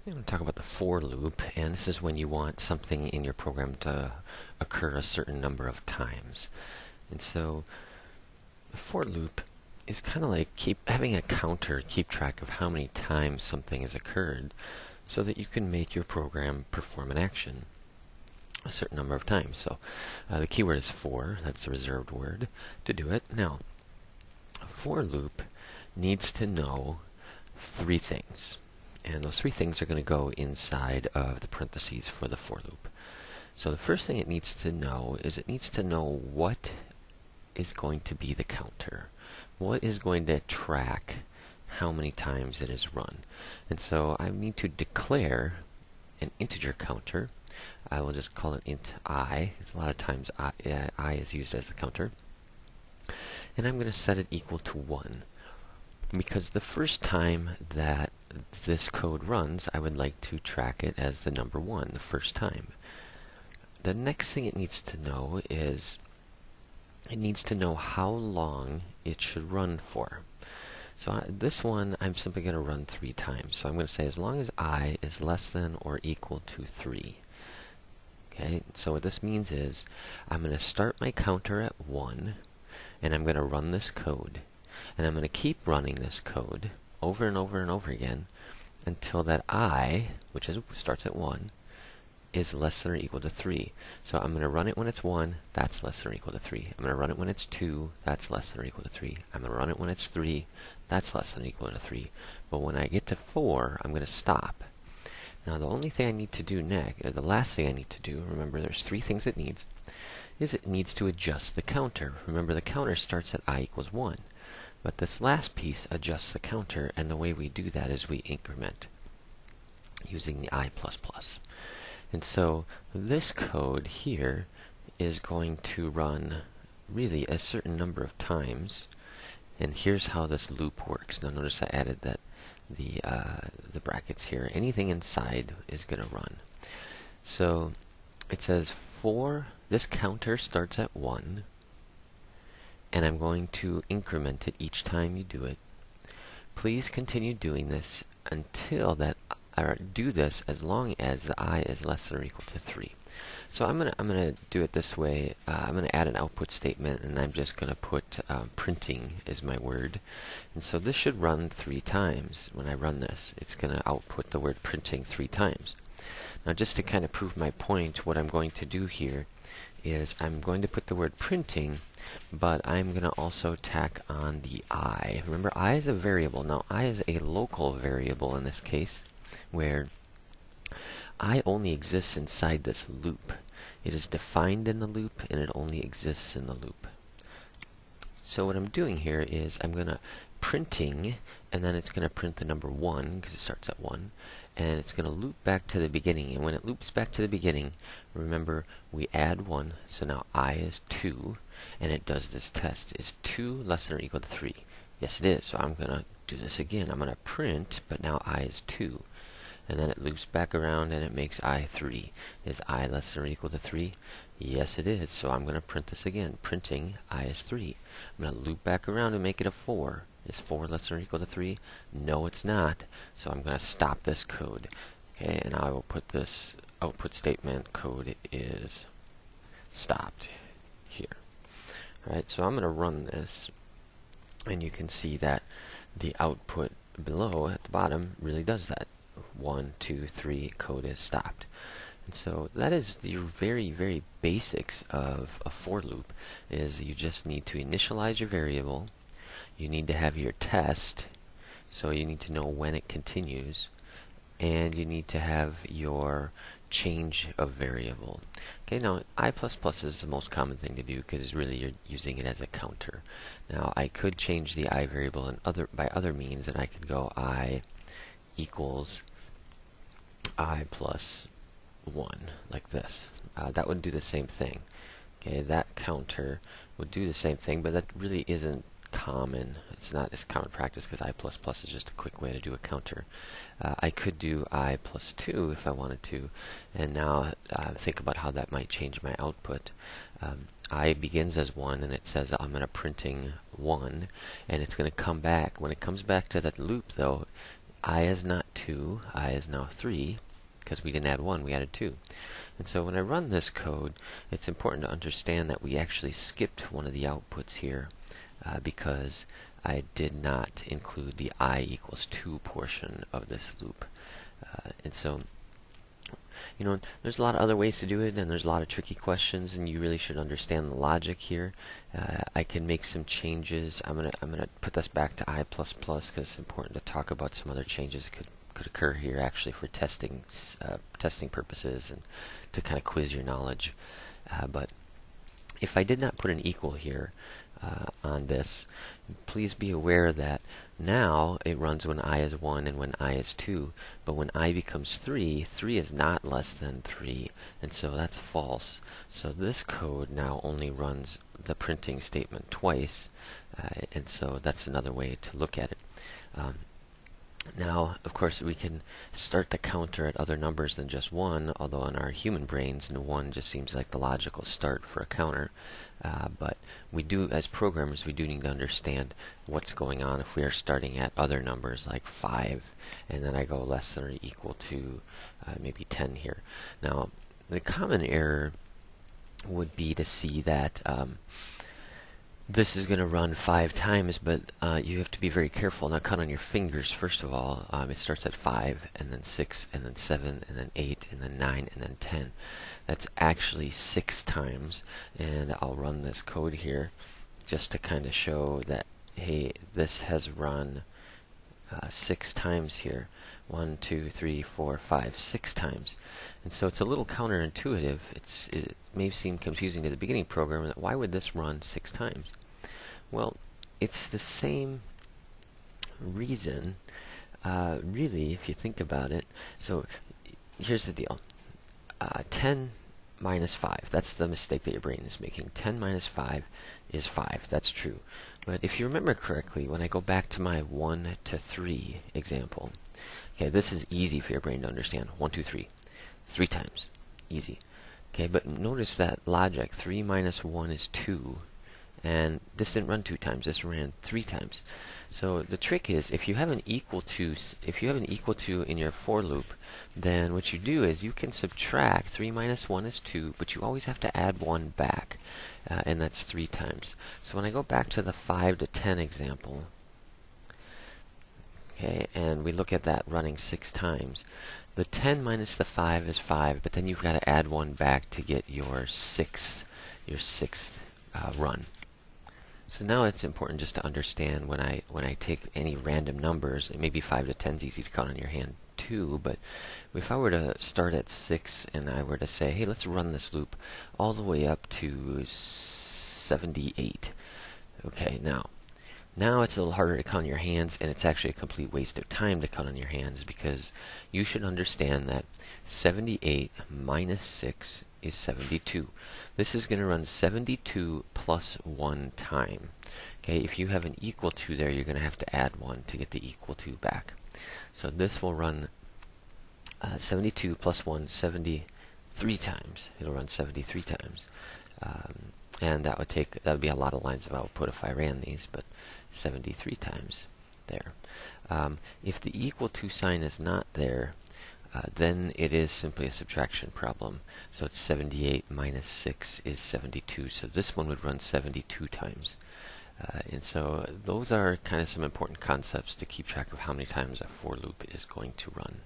I'm going to talk about the for loop, and this is when you want something in your program to occur a certain number of times. And so the for loop is kind of like having a counter keep track of how many times something has occurred so that you can make your program perform an action a certain number of times. So the keyword is for, that's the reserved word to do it. Now, a for loop needs to know three things. And those three things are going to go inside of the parentheses for the for loop. So the first thing it needs to know is it needs to know what is going to be the counter. What is going to track how many times it is run. And so I need to declare an integer counter. I will just call it int I, because a lot of times I is used as the counter. And I'm going to set it equal to 1. Because the first time that this code runs, I would like to track it as the number 1 the first time. The next thing it needs to know is it needs to know how long it should run for. So this one I'm simply going to run 3 times. So I'm going to say as long as I is less than or equal to 3. Okay, so what this means is I'm going to start my counter at 1 and I'm going to run this code. And I'm going to keep running this code over and over and over again until that I, which starts at 1, is less than or equal to 3. So I'm going to run it when it's 1, that's less than or equal to 3. I'm going to run it when it's 2, that's less than or equal to 3. I'm going to run it when it's 3, that's less than or equal to 3. But when I get to 4, I'm going to stop. Now the only thing I need to do next, or the last thing I need to do, remember there's 3 things it needs, is it needs to adjust the counter. Remember the counter starts at I equals 1. But this last piece adjusts the counter, and the way we do that is we increment using the I++. And so this code here is going to run really a certain number of times, and here's how this loop works. Now notice I added that the brackets here. Anything inside is going to run. So it says for this counter starts at 1, and I'm going to increment it each time you do it. Please continue doing this until that, or do this as long as the I is less than or equal to 3. So I'm gonna do it this way. I'm gonna add an output statement, and I'm just gonna put printing is my word. And so this should run 3 times. When I run this, it's gonna output the word printing 3 times. Now, just to kind of prove my point, what I'm going to do here is I'm going to put the word printing, but I'm going to also tack on the I. Remember, I is a variable. Now, I is a local variable in this case, where I only exists inside this loop. It is defined in the loop, and it only exists in the loop. So what I'm doing here is I'm going to printing, and then it's going to print the number 1, because it starts at 1, and it's going to loop back to the beginning. And when it loops back to the beginning, remember, we add 1, so now I is 2, and it does this test. Is 2 less than or equal to 3? Yes, it is. So I'm going to do this again. I'm going to print, but now I is 2. And then it loops back around, and it makes I 3. Is I less than or equal to 3? Yes, it is. So I'm going to print this again. Printing, I is 3. I'm going to loop back around and make it a 4. Is 4 less than or equal to 3? No, it's not. So I'm going to stop this code. Okay, and I will put this output statement code is stopped here. Alright, so I'm going to run this, and you can see that the output below at the bottom really does that. 1, 2, 3, code is stopped. And so that is your very, very basics of a for loop, is you just need to initialize your variable. You need to have your test, so you need to know when it continues, and you need to have your change of variable. Okay, now I++ is the most common thing to do because really you're using it as a counter. Now I could change the I variable by other means, and I could go I equals I plus 1, like this. That would do the same thing. Okay, that counter would do the same thing, but that really isn't common. It's not as common practice because I++ is just a quick way to do a counter. I could do I plus 2 if I wanted to, and now think about how that might change my output. I begins as 1, and it says I'm going to printing 1, and it's going to come back. When it comes back to that loop, though, I is not 2, I is now 3, because we didn't add 1, we added 2. And so when I run this code, it's important to understand that we actually skipped one of the outputs here because I did not include the I equals 2 portion of this loop. And so, you know, there's a lot of other ways to do it, and there's a lot of tricky questions, and you really should understand the logic here. I can make some changes. I'm gonna put this back to I++ because it's important to talk about some other changes that could occur here actually for testing purposes and to kind of quiz your knowledge. But if I did not put an equal here on this, please be aware that now it runs when I is 1 and when I is 2, but when I becomes 3, 3 is not less than 3, and so that's false. So this code now only runs the printing statement twice, and so that's another way to look at it. Now, of course, we can start the counter at other numbers than just 1, although in our human brains, 1 just seems like the logical start for a counter. But we do, as programmers, we do need to understand what's going on if we are starting at other numbers like 5, and then I go less than or equal to maybe 10 here. Now, the common error would be to see that this is going to run 5 times, but you have to be very careful. Now count on your fingers, first of all. It starts at 5, and then 6, and then 7, and then 8, and then 9, and then 10. That's actually 6 times, and I'll run this code here just to kind of show that, hey, this has run 6 times here. 1, 2, 3, 4, 5, 6 times. And so it's a little counterintuitive. It may seem confusing to the beginning programmer that why would this run 6 times? Well, it's the same reason, really, if you think about it. So here's the deal. 10 minus 5, that's the mistake that your brain is making. 10 minus 5 is 5, that's true. But if you remember correctly, when I go back to my 1 to 3 example, okay, this is easy for your brain to understand. 1, 2, 3. 3 times. Easy. Okay, but notice that logic. 3 minus 1 is 2. And this didn't run 2 times. This ran 3 times. So the trick is, if you have an equal to in your for loop, then what you do is you can subtract. 3 minus 1 is 2, but you always have to add 1 back. And that's 3 times. So when I go back to the 5 to 10 example, okay, and we look at that running 6 times, the 10 minus the 5 is 5, but then you've got to add 1 back to get your sixth run. So now it's important just to understand when I take any random numbers, and maybe 5 to 10 is easy to count on your hand too, but if I were to start at 6 and I were to say, hey, let's run this loop all the way up to 78. Okay, now it's a little harder to count on your hands, and it's actually a complete waste of time to count on your hands, because you should understand that 78 minus 6 is 72. This is going to run 72 plus 1 time. Okay, if you have an equal to there, you're going to have to add 1 to get the equal to back. So this will run 72 plus 1, 73 times. It'll run 73 times. And that would be a lot of lines of output if I ran these, but 73 times there. If the equal to sign is not there, then it is simply a subtraction problem. So it's 78 minus 6 is 72. So this one would run 72 times. And so those are kind of some important concepts to keep track of how many times a for loop is going to run.